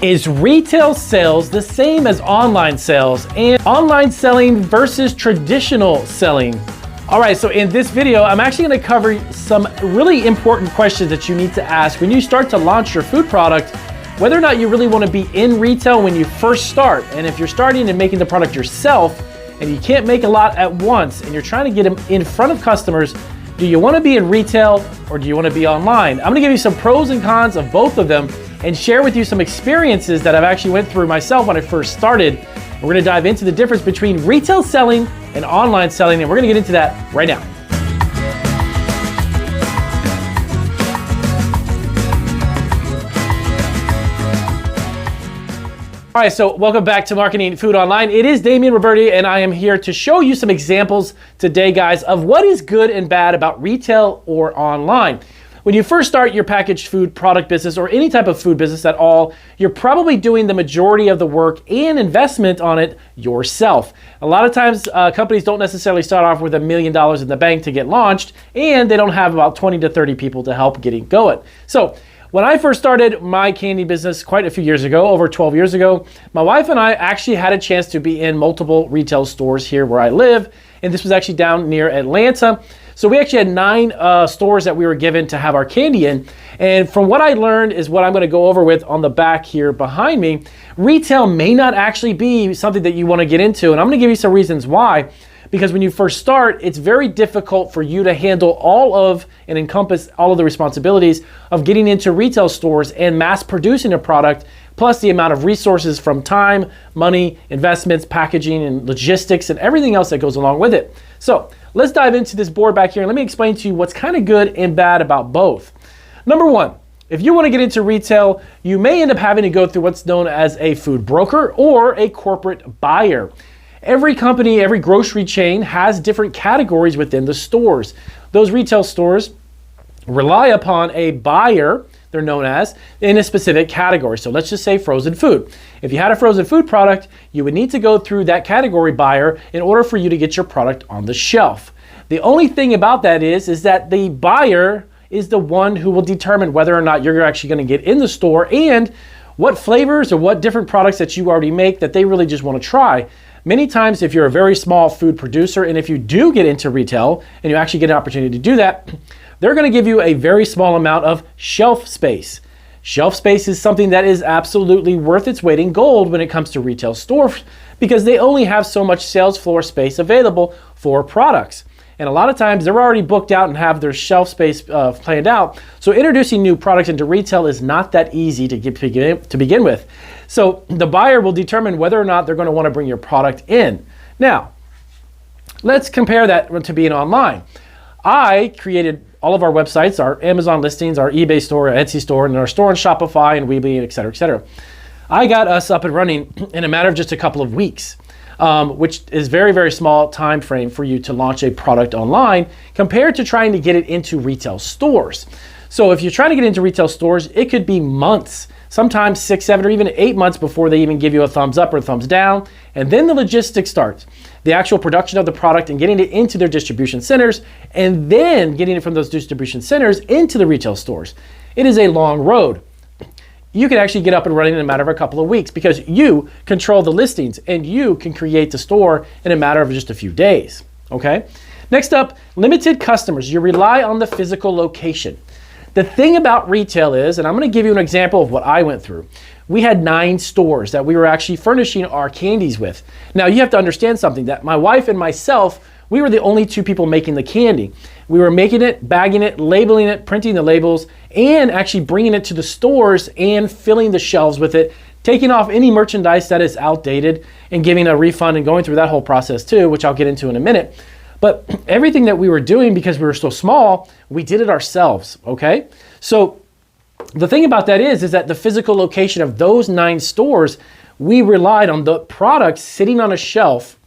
Is retail sales the same as online sales, and online selling versus traditional selling? All right, so in this video, I'm actually gonna cover some really important questions that you need to ask when you start to launch your food product, whether or not you really wanna be in retail when you first start. And if you're starting and making the product yourself and you can't make a lot at once and you're trying to get them in front of customers, do you wanna be in retail or do you wanna be online? I'm gonna give you some pros and cons of both of them and share with you some experiences that I've actually went through myself when I first started. We're gonna dive into the difference between retail selling and online selling, and we're gonna get into that right now. All right, so welcome back to Marketing Food Online. It is Damian Roberti, and I am here to show you some examples today, guys, of what is good and bad about retail or online. When you first start your packaged food product business or any type of food business at all, you're probably doing the majority of the work and investment on it yourself. A lot of times companies don't necessarily start off with $1 million in the bank to get launched, and they don't have about 20 to 30 people to help getting going. So when I first started my candy business quite a few years ago, over 12 years ago, my wife and I actually had a chance to be in multiple retail stores here where I live, and this was actually down near Atlanta. So we actually had 9 stores that we were given to have our candy in. And from what I learned is what I'm gonna go over with on the back here behind me, retail may not actually be something that you wanna get into. And I'm gonna give you some reasons why. Because when you first start, it's very difficult for you to handle all of and encompass all of the responsibilities of getting into retail stores and mass producing a product, plus the amount of resources from time, money, investments, packaging, and logistics, and everything else that goes along with it. So let's dive into this board back here and let me explain to you what's kind of good and bad about both. Number one, if you want to get into retail, you may end up having to go through what's known as a food broker or a corporate buyer. Every company, every grocery chain has different categories within the stores. Those retail stores rely upon a buyer, they're known as, in a specific category. So let's just say frozen food. If you had a frozen food product, you would need to go through that category buyer in order for you to get your product on the shelf. The only thing about that is that the buyer is the one who will determine whether or not you're actually going to get in the store and what flavors or what different products that you already make that they really just want to try. Many times, if you're a very small food producer, and if you do get into retail and you actually get an opportunity to do that, they're going to give you a very small amount of shelf space. Shelf space is something that is absolutely worth its weight in gold when it comes to retail stores because they only have so much sales floor space available for products. And a lot of times they're already booked out and have their shelf space planned out. So introducing new products into retail is not that easy to begin with. So the buyer will determine whether or not they're going to want to bring your product in. Now, let's compare that to being online. I created all of our websites, our Amazon listings, our eBay store, our Etsy store, and our store on Shopify and Weebly, et cetera, et cetera. I got us up and running in a matter of just a couple of weeks. Which is very, very small time frame for you to launch a product online compared to trying to get it into retail stores. So if you're trying to get into retail stores, it could be months, sometimes 6, 7, or even 8 months before they even give you a thumbs up or a thumbs down. And then the logistics starts, the actual production of the product and getting it into their distribution centers, and then getting it from those distribution centers into the retail stores. It is a long road. You can actually get up and running in a matter of a couple of weeks because you control the listings and you can create the store in a matter of just a few days, okay? Next up, limited customers. You rely on the physical location. The thing about retail is, and I'm gonna give you an example of what I went through. We had 9 stores that we were actually furnishing our candies with. Now you have to understand something, that my wife and myself, we were the only 2 people making the candy. We were making it, bagging it, labeling it, printing the labels, and actually bringing it to the stores and filling the shelves with it, taking off any merchandise that is outdated and giving a refund and going through that whole process too, which I'll get into in a minute. But everything that we were doing, because we were so small, we did it ourselves, okay? So the thing about that is that the physical location of those 9 stores, we relied on the products sitting on a shelf,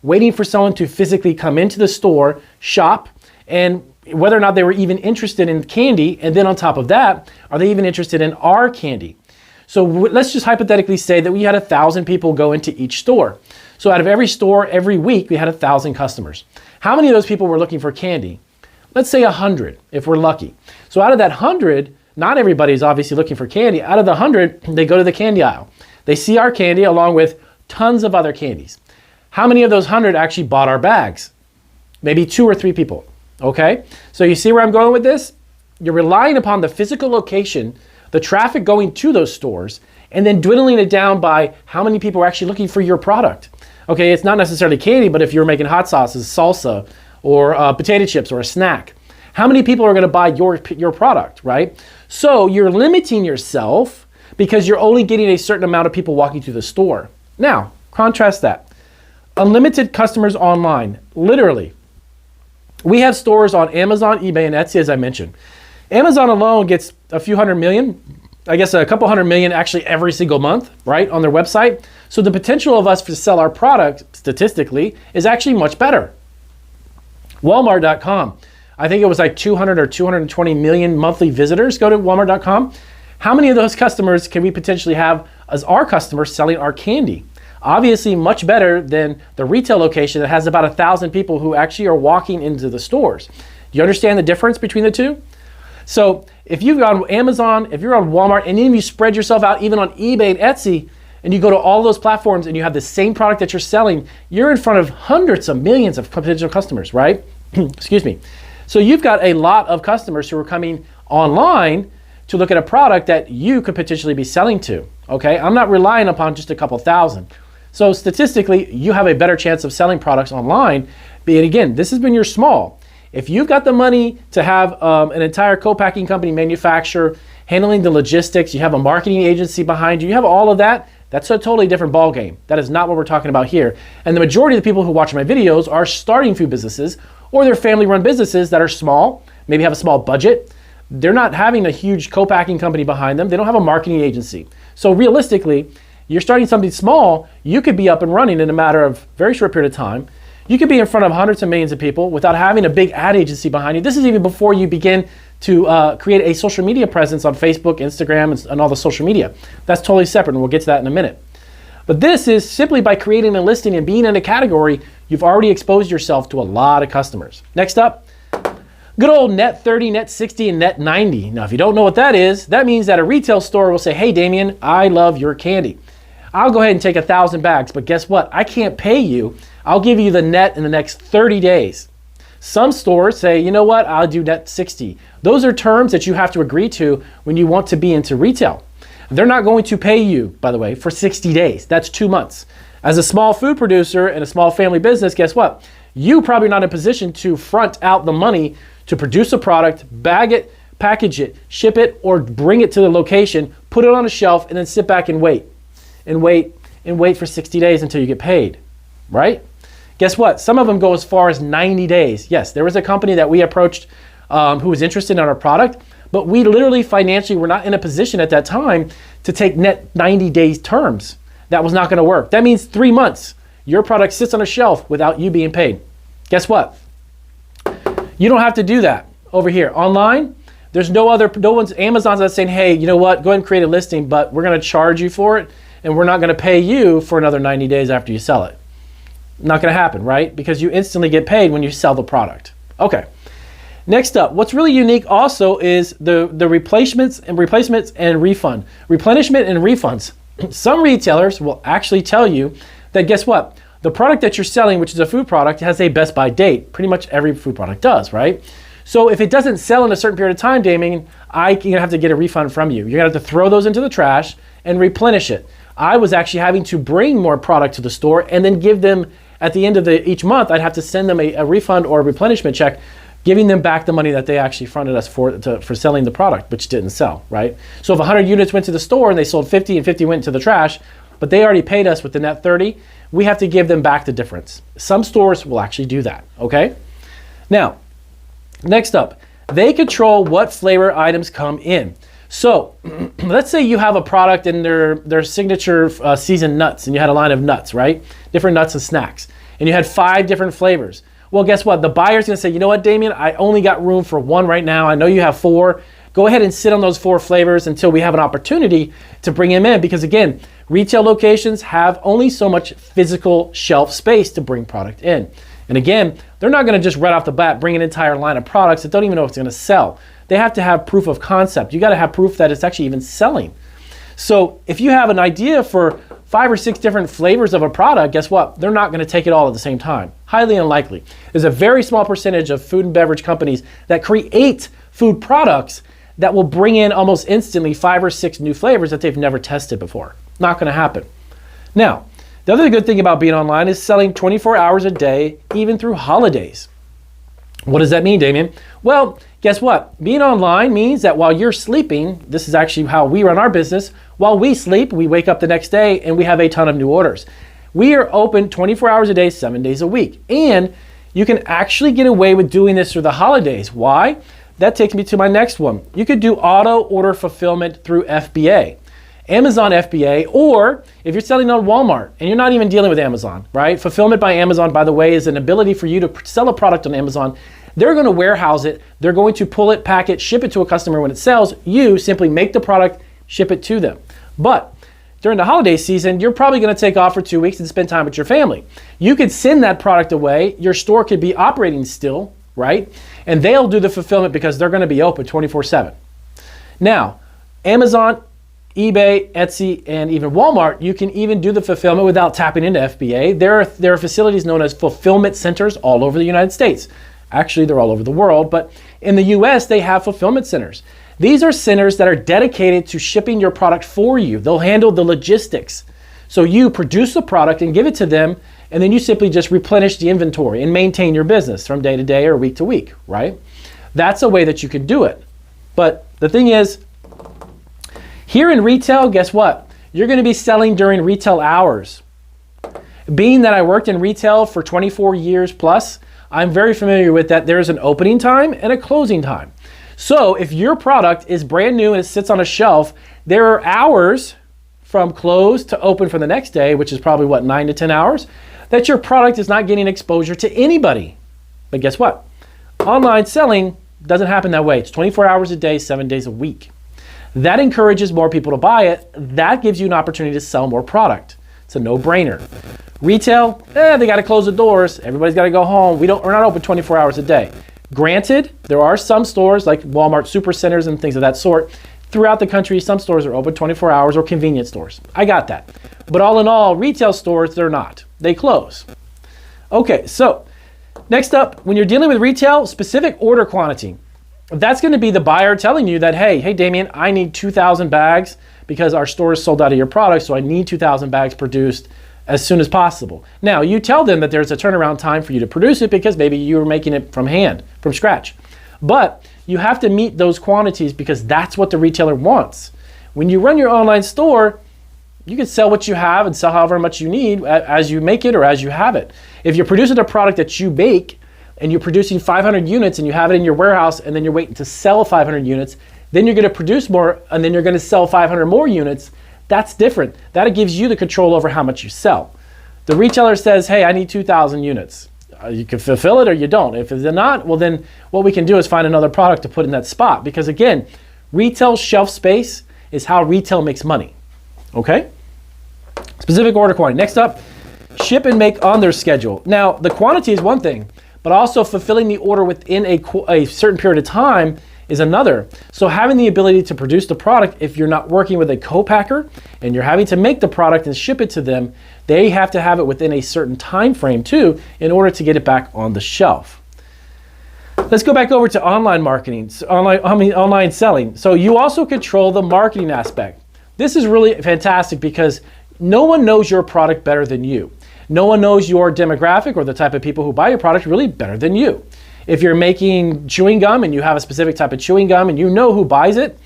waiting for someone to physically come into the store, shop, and whether or not they were even interested in candy, and then on top of that, are they even interested in our candy? So let's just hypothetically say that we had 1,000 people go into each store. So out of every store, every week, we had 1,000 customers. How many of those people were looking for candy? Let's say 100, if we're lucky. So out of that 100, not everybody is obviously looking for candy. Out of the 100, they go to the candy aisle. They see our candy along with tons of other candies. How many of those 100 actually bought our bags? Maybe 2 or 3 people, okay? So you see where I'm going with this? You're relying upon the physical location, the traffic going to those stores, and then dwindling it down by how many people are actually looking for your product. Okay, it's not necessarily candy, but if you're making hot sauces, salsa, or potato chips, or a snack, how many people are gonna buy your product, right? So you're limiting yourself because you're only getting a certain amount of people walking through the store. Now, contrast that. Unlimited customers online, literally. We have stores on Amazon, eBay, and Etsy, as I mentioned. Amazon alone gets a few hundred million, I guess a couple hundred million actually every single month, right, on their website. So the potential of us to sell our product, statistically, is actually much better. Walmart.com, I think it was like 200 or 220 million monthly visitors go to Walmart.com. How many of those customers can we potentially have as our customers selling our candy? Obviously much better than the retail location that has about 1,000 people who actually are walking into the stores. Do you understand the difference between the two? So if you've got on Amazon, if you're on Walmart, and then you spread yourself out even on eBay and Etsy, and you go to all those platforms and you have the same product that you're selling, you're in front of hundreds of millions of potential customers, right? Excuse me. So you've got a lot of customers who are coming online to look at a product that you could potentially be selling to, okay? I'm not relying upon just a couple thousand. So statistically, you have a better chance of selling products online. But again, this has been your small. If you've got the money to have an entire co-packing company manufacturer handling the logistics, you have a marketing agency behind you, you have all of that, that's a totally different ballgame. That is not what we're talking about here. And the majority of the people who watch my videos are starting food businesses, or they're family-run businesses that are small, maybe have a small budget. They're not having a huge co-packing company behind them. They don't have a marketing agency. So realistically, you're starting something small, you could be up and running in a matter of a very short period of time. You could be in front of hundreds of millions of people without having a big ad agency behind you. This is even before you begin to create a social media presence on Facebook, Instagram, and all the social media. That's totally separate, and we'll get to that in a minute. But this is simply by creating a listing and being in a category, you've already exposed yourself to a lot of customers. Next up, good old net 30, net 60, and net 90. Now, if you don't know what that is, that means that a retail store will say, hey, Damien, I love your candy. I'll go ahead and take 1,000 bags, but guess what? I can't pay you. I'll give you the net in the next 30 days. Some stores say, you know what? I'll do net 60. Those are terms that you have to agree to when you want to be into retail. They're not going to pay you, by the way, for 60 days. That's 2 months. As a small food producer and a small family business, guess what? You're probably not in a position to front out the money to produce a product, bag it, package it, ship it, or bring it to the location, put it on a shelf, and then sit back and wait. And wait for 60 days until you get paid, right? Guess what? Some of them go as far as 90 days. Yes, there was a company that we approached who was interested in our product, but we literally financially were not in a position at that time to take net 90 days terms. That was not gonna work. That means 3 months. Your product sits on a shelf without you being paid. Guess what? You don't have to do that over here. Online, there's no one's, Amazon's not saying, hey, you know what, go ahead and create a listing, but we're gonna charge you for it, and we're not gonna pay you for another 90 days after you sell it. Not gonna happen, right? Because you instantly get paid when you sell the product. Okay. Next up, what's really unique also is the replacements and refund. Replenishment and refunds. Some retailers will actually tell you that, guess what? The product that you're selling, which is a food product, has a best by date. Pretty much every food product does, right? So if it doesn't sell in a certain period of time, Damien, you're gonna have to get a refund from you. You're gonna have to throw those into the trash and replenish it. I was actually having to bring more product to the store and then give them, at the end of each month, I'd have to send them a refund or a replenishment check, giving them back the money that they actually fronted us for selling the product, which didn't sell, right? So if 100 units went to the store and they sold 50 and 50 went to the trash, but they already paid us with the net 30, we have to give them back the difference. Some stores will actually do that, okay? Now, next up, they control what flavor items come in. So let's say you have a product in their signature seasoned nuts, and you had a line of nuts, right? Different nuts and snacks. And you had 5 different flavors. Well, guess what? The buyer's gonna say, you know what, Damien, I only got room for 1 right now. I know you have 4. Go ahead and sit on those 4 flavors until we have an opportunity to bring them in. Because again, retail locations have only so much physical shelf space to bring product in. And again, they're not gonna just right off the bat bring an entire line of products that don't even know if it's gonna sell. they have to have proof of concept. You got to have proof that it's actually even selling. So if you have an idea for 5 or 6 different flavors of a product, guess what? They're not going to take it all at the same time. Highly unlikely. There's a very small percentage of food and beverage companies that create food products that will bring in almost instantly 5 or 6 new flavors that they've never tested before. Not going to happen. Now, the other good thing about being online is selling 24 hours a day, even through holidays. What does that mean, Damien? Well, guess what? Being online means that while you're sleeping, this is actually how we run our business. While we sleep, we wake up the next day and we have a ton of new orders. We are open 24 hours a day, 7 days a week. And you can actually get away with doing this through the holidays. Why? That takes me to my next one. You could do auto order fulfillment through FBA. Amazon FBA, or if you're selling on Walmart and you're not even dealing with Amazon, right? Fulfillment by Amazon, by the way, is an ability for you to sell a product on Amazon. They're going to warehouse it. They're going to pull it, pack it, ship it to a customer when it sells. You simply make the product, ship it to them. But during the holiday season, you're probably going to take off for 2 weeks and spend time with your family. You could send that product away. Your store could be operating still, right? And they'll do the fulfillment because they're going to be open 24/7. Now, Amazon, eBay, Etsy, and even Walmart, you can even do the fulfillment without tapping into FBA. There are facilities known as fulfillment centers all over the United States. Actually, they're all over the world, but in the US, they have fulfillment centers. These are centers that are dedicated to shipping your product for you. They'll handle the logistics. So you produce the product and give it to them, and then you simply just replenish the inventory and maintain your business from day to day or week to week, right? That's a way that you can do it. But the thing is, here in retail, guess what? You're going to be selling during retail hours. Being that I worked in retail for 24 years plus, I'm very familiar with that. There's an opening time and a closing time. So if your product is brand new and it sits on a shelf, there are hours from close to open for the next day, which is probably what, 9 to 10 hours, that your product is not getting exposure to anybody. But guess what? Online selling doesn't happen that way. It's 24 hours a day, 7 days a week. That encourages more people to buy it. That gives you an opportunity to sell more product. It's a no-brainer. Retail, they got to close the doors. Everybody's got to go home. We're not open 24 hours a day. Granted, there are some stores like Walmart supercenters and things of that sort. Throughout the country, some stores are open 24 hours or convenience stores. I got that. But all in all, retail stores, they're not. They close. Okay, so next up, when you're dealing with retail, specific order quantity. That's going to be the buyer telling you that, hey, Damien, I need 2,000 bags because our store is sold out of your product, so I need 2,000 bags produced as soon as possible. Now, you tell them that there's a turnaround time for you to produce it because maybe you were making it from hand, from scratch. But you have to meet those quantities because that's what the retailer wants. When you run your online store, you can sell what you have and sell however much you need as you make it or as you have it. If you're producing a product that you bake, and you're producing 500 units and you have it in your warehouse and then you're waiting to sell 500 units, then you're going to produce more and then you're going to sell 500 more units, that's different. That gives you the control over how much you sell. The retailer says, hey, I need 2,000 units. You can fulfill it or you don't. If they're not, well then what we can do is find another product to put in that spot because again, retail shelf space is how retail makes money. Okay? Specific order quantity. Next up, ship and make on their schedule. Now, the quantity is one thing, but also fulfilling the order within a certain period of time is another. So having the ability to produce the product, if you're not working with a co-packer and you're having to make the product and ship it to them, they have to have it within a certain time frame too in order to get it back on the shelf. Let's go back over to online marketing, online selling. So you also control the marketing aspect. This is really fantastic because no one knows your product better than you. No one knows your demographic or the type of people who buy your product really better than you. If you're making chewing gum and you have a specific type of chewing gum and you know who buys it,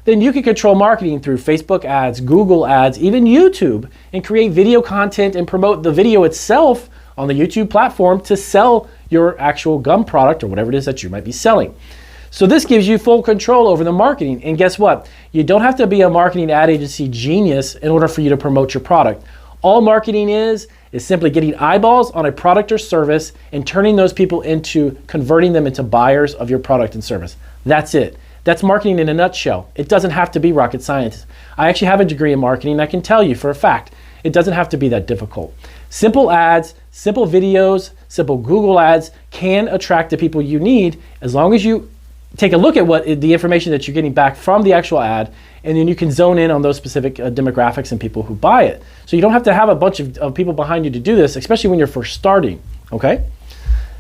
then you can control marketing through Facebook ads, Google ads, even YouTube, and create video content and promote the video itself on the YouTube platform to sell your actual gum product or whatever it is that you might be selling. So this gives you full control over the marketing. And guess what? You don't have to be a marketing ad agency genius in order for you to promote your product. All marketing is simply getting eyeballs on a product or service and turning those people into converting them into buyers of your product and service. That's it. That's marketing in a nutshell. It doesn't have to be rocket science. I actually have a degree in marketing. I can tell you for a fact, it doesn't have to be that difficult. Simple ads, simple videos, simple Google ads can attract the people you need as long as you take a look at what the information that you're getting back from the actual ad, and then you can zone in on those specific demographics and people who buy it. So you don't have to have a bunch of people behind you to do this, especially when you're first starting, okay?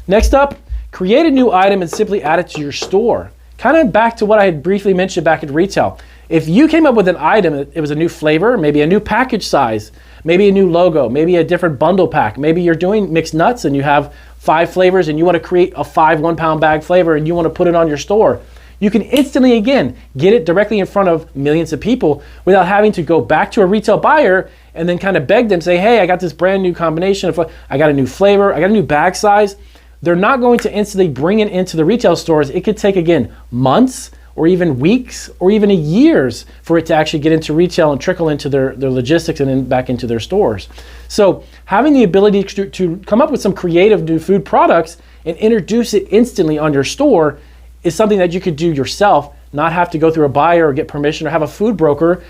Next up, create a new item and simply add it to your store. Kind of back to what I had briefly mentioned back at retail. If you came up with an item, it was a new flavor, maybe a new package size, maybe a new logo, maybe a different bundle pack, maybe you're doing mixed nuts and you have 5 flavors and you want to create a 5 1-pound bag flavor and you want to put it on your store, you can instantly, again, get it directly in front of millions of people without having to go back to a retail buyer and then kind of beg them, say, hey, I got this brand new combination of, I got a new flavor, I got a new bag size. They're not going to instantly bring it into the retail stores. It could take, again, months or even weeks or even years for it to actually get into retail and trickle into their logistics and then back into their stores. So having the ability to come up with some creative new food products and introduce it instantly on your store is something that you could do yourself, not have to go through a buyer or get permission or have a food broker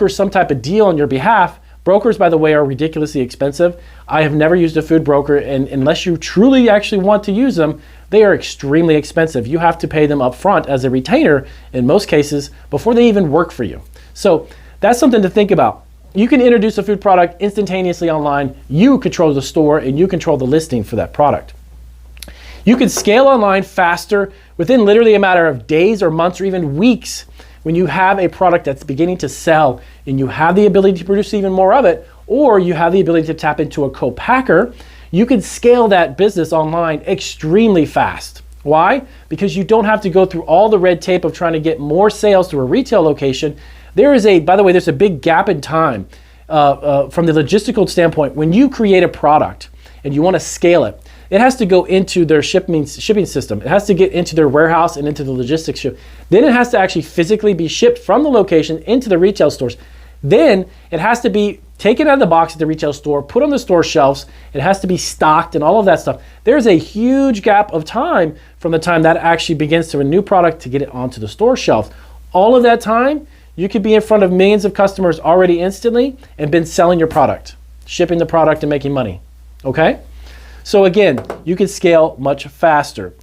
some type of deal on your behalf. Brokers, by the way, are ridiculously expensive. I have never used a food broker, and unless you truly actually want to use them, they are extremely expensive. You have to pay them up front as a retainer in most cases before they even work for you. So that's something to think about. You can introduce a food product instantaneously online. You control the store and you control the listing for that product. You can scale online faster within literally a matter of days or months or even weeks when you have a product that's beginning to sell and you have the ability to produce even more of it, or you have the ability to tap into a co-packer. You can scale that business online extremely fast. Why? Because you don't have to go through all the red tape of trying to get more sales through a retail location. By the way, there's a big gap in time from the logistical standpoint. When you create a product and you want to scale it, it has to go into their shipping system. It has to get into their warehouse and into the logistics ship. Then it has to actually physically be shipped from the location into the retail stores. Then it has to be taken out of the box at the retail store, put on the store shelves. It has to be stocked and all of that stuff. There's a huge gap of time from the time that actually begins to a new product to get it onto the store shelves. All of that time, you could be in front of millions of customers already instantly and been selling your product, shipping the product and making money, okay? So again, you can scale much faster.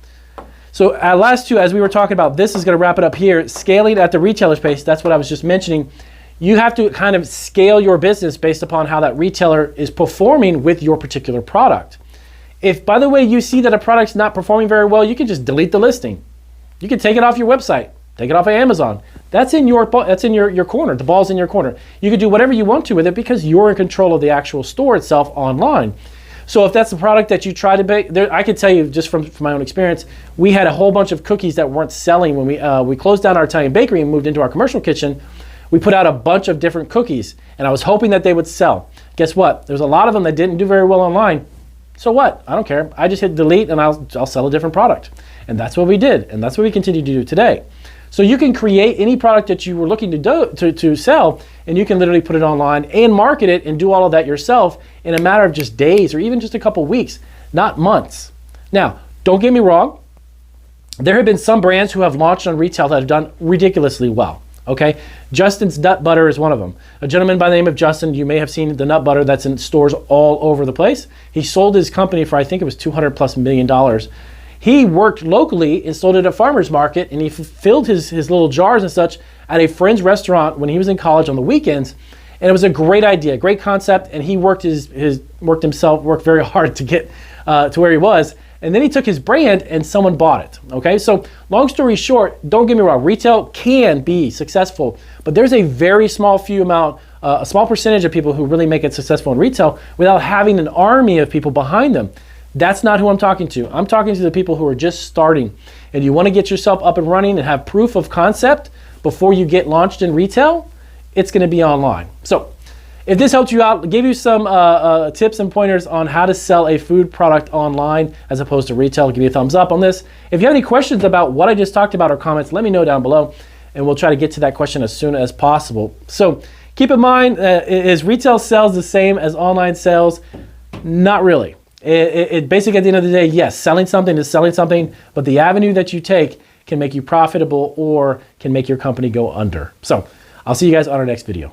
So last two, as we were talking about, this is going to wrap it up here. Scaling at the retailer space, that's what I was just mentioning. You have to kind of scale your business based upon how that retailer is performing with your particular product. If, by the way, you see that a product's not performing very well, you can just delete the listing. You can take it off your website, take it off of Amazon. That's in your corner. The ball's in your corner. You can do whatever you want to with it because you're in control of the actual store itself online. So if that's the product that you try to bake, I can tell you just from my own experience, we had a whole bunch of cookies that weren't selling when we closed down our Italian bakery and moved into our commercial kitchen. We put out a bunch of different cookies and I was hoping that they would sell. Guess what? There's a lot of them that didn't do very well online. So what? I don't care. I just hit delete and I'll sell a different product. And that's what we did. And that's what we continue to do today. So you can create any product that you were looking to sell, and you can literally put it online and market it and do all of that yourself in a matter of just days or even just a couple weeks, not months. Now, don't get me wrong. There have been some brands who have launched on retail that have done ridiculously well. Okay, Justin's Nut Butter is one of them. A gentleman by the name of Justin, you may have seen the nut butter that's in stores all over the place. He sold his company for, I think it was $200+ million. He worked locally and sold it at farmer's market, and he filled his little jars and such at a friend's restaurant when he was in college on the weekends. And it was a great idea, great concept, and he worked very hard to get to where he was. And then he took his brand and someone bought it, okay? So long story short, don't get me wrong, retail can be successful, but there's a very small a small percentage of people who really make it successful in retail without having an army of people behind them. That's not who I'm talking to. I'm talking to the people who are just starting. And you want to get yourself up and running and have proof of concept before you get launched in retail, it's going to be online. So if this helped you out, give you some tips and pointers on how to sell a food product online as opposed to retail, give me a thumbs up on this. If you have any questions about what I just talked about or comments, let me know down below and we'll try to get to that question as soon as possible. So keep in mind, is retail sales the same as online sales? Not really. It basically, at the end of the day, yes, selling something is selling something, but the avenue that you take can make you profitable or can make your company go under. So I'll see you guys on our next video.